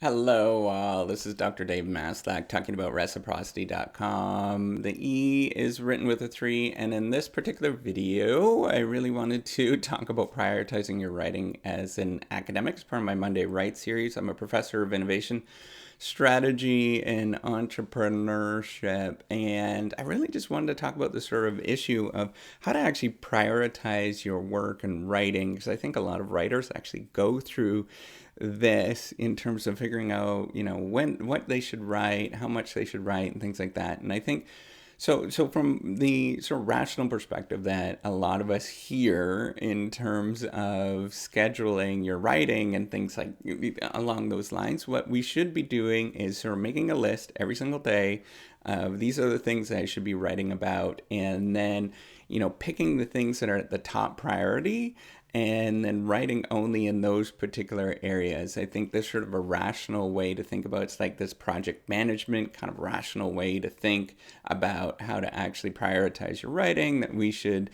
Hello, this is Dr. Dave Maslach talking about reciprocity.com. The E is written with a 3, and in this particular video, I really wanted to talk about prioritizing your writing as an academic as part of my Monday Write series. I'm a professor of innovation strategy and entrepreneurship, and I really just wanted to talk about the sort of issue of how to actually prioritize your work and writing, because I think a lot of writers actually go through this in terms of figuring out, what they should write, how much they should write, and things like that. And I think so from the sort of rational perspective that a lot of us hear in terms of scheduling your writing and things like along those lines, what we should be doing is sort of making a list every single day of these are the things that I should be writing about, and then picking the things that are at the top priority and then writing only in those particular areas. I think there's sort of a rational way to think about it. It's like this project management kind of rational way to think about how to actually prioritize your writing, that we should,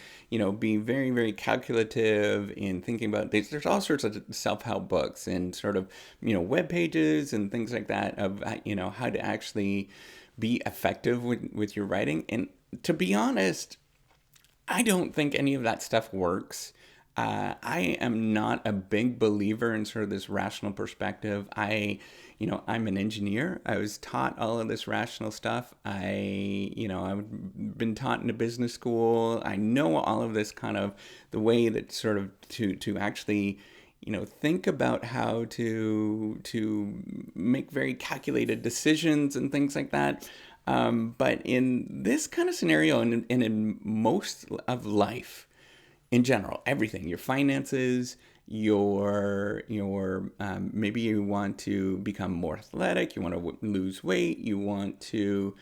be very, very calculative in thinking about this. There's all sorts of self-help books and sort of, web pages and things like that of, how to actually be effective with your writing. And to be honest, I don't think any of that stuff works. I am not a big believer in sort of this rational perspective. I'm an engineer. I was taught all of this rational stuff. I've been taught in a business school. I know all of this kind of the way that sort of to actually think about how to make very calculated decisions and things like that. But in this kind of scenario, and in most of life, in general, everything, your finances, your maybe you want to become more athletic, you want to lose weight, you want to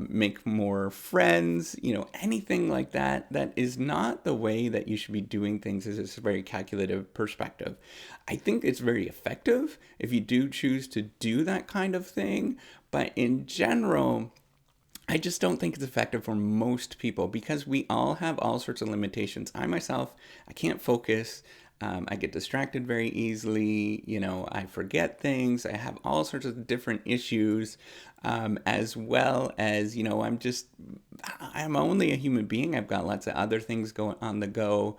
make more friends, anything like that. That is not the way that you should be doing things. Is this very calculative perspective? I think it's very effective if you do choose to do that kind of thing, but in general, I just don't think it's effective for most people because we all have all sorts of limitations. I myself, I can't focus. I get distracted very easily. I forget things. I have all sorts of different issues, as well as, I'm only a human being. I've got lots of other things going on the go.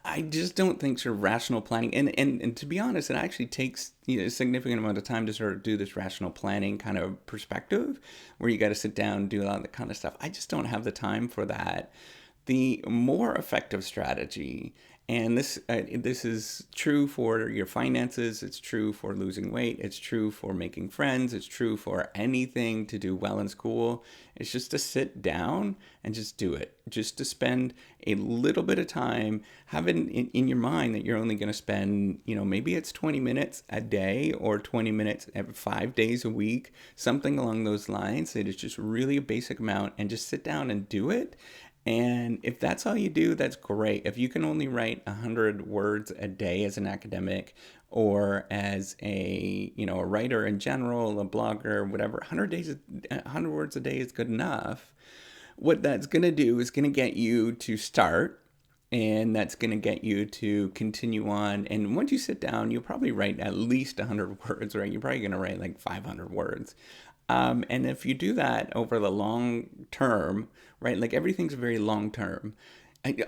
I just don't think sort of rational planning, and to be honest, it actually takes a significant amount of time to sort of do this rational planning kind of perspective, where you got to sit down and do all that kind of stuff. I just don't have the time for that. The more effective strategy, and this is true for your finances, it's true for losing weight, it's true for making friends, it's true for anything to do well in school. It's just to sit down and just do it. Just to spend a little bit of time, having in your mind that you're only going to spend, maybe it's 20 minutes a day or 20 minutes every 5 days a week, something along those lines. It is just really a basic amount, and just sit down and do it. And if that's all you do, that's great. If you can only write 100 words a day as an academic, or as a writer in general, a blogger, whatever, 100 words a day is good enough. What that's going to do is going to get you to start, and that's going to get you to continue on. And once you sit down, you'll probably write at least 100 words, right? You're probably going to write like 500 words. And if you do that over the long term, right, like everything's very long term.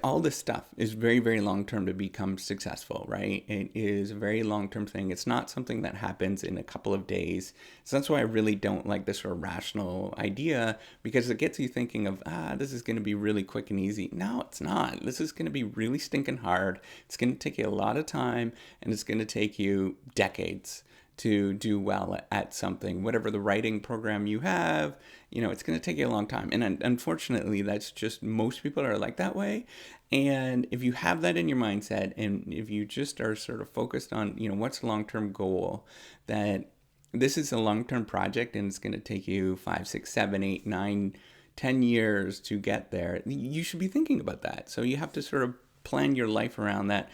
All this stuff is very, very long term to become successful, right? It is a very long term thing. It's not something that happens in a couple of days. So that's why I really don't like this sort of rational idea, because it gets you thinking of, this is going to be really quick and easy. No, it's not. This is going to be really stinking hard. It's going to take you a lot of time, and it's going to take you decades to do well at something. Whatever the writing program you have, it's going to take you a long time. And unfortunately, that's just, most people are like that way. And if you have that in your mindset, and if you just are sort of focused on, what's the long-term goal, that this is a long-term project and it's going to take you 5, 6, 7, 8, 9, 10 years to get there, you should be thinking about that. So you have to sort of plan your life around that.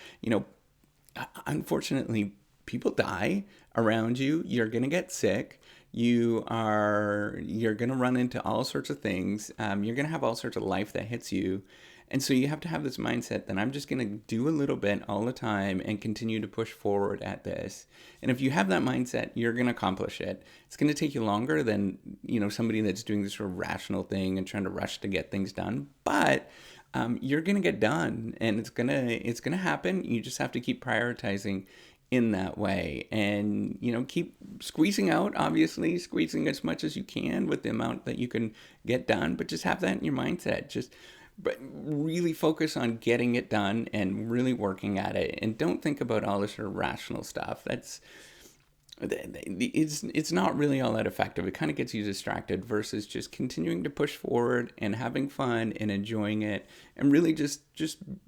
Unfortunately, people die around you. You're going to get sick. You're going to run into all sorts of things. You're going to have all sorts of life that hits you. And so you have to have this mindset that I'm just going to do a little bit all the time and continue to push forward at this. And if you have that mindset, you're going to accomplish it. It's going to take you longer than, somebody that's doing this sort of rational thing and trying to rush to get things done. But you're going to get done, and it's gonna happen. You just have to keep prioritizing in that way, and keep squeezing out, obviously squeezing as much as you can with the amount that you can get done, but just have that in your mindset. Just but really focus on getting it done and really working at it, and don't think about all this sort of rational stuff. It's not really all that effective. It kind of gets you distracted versus just continuing to push forward and having fun and enjoying it, and really just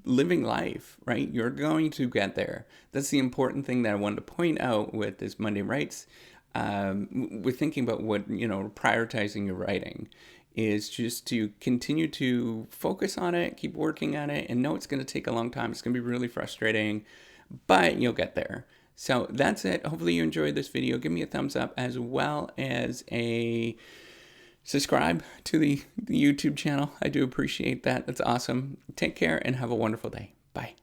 living life, right? You're going to get there. That's the important thing that I wanted to point out with this Monday Writes. With thinking about what, prioritizing your writing is just to continue to focus on it, keep working at it, and know it's going to take a long time. It's going to be really frustrating, but you'll get there. So that's it. Hopefully you enjoyed this video. Give me a thumbs up, as well as a subscribe to the YouTube channel. I do appreciate that. That's awesome. Take care and have a wonderful day. Bye.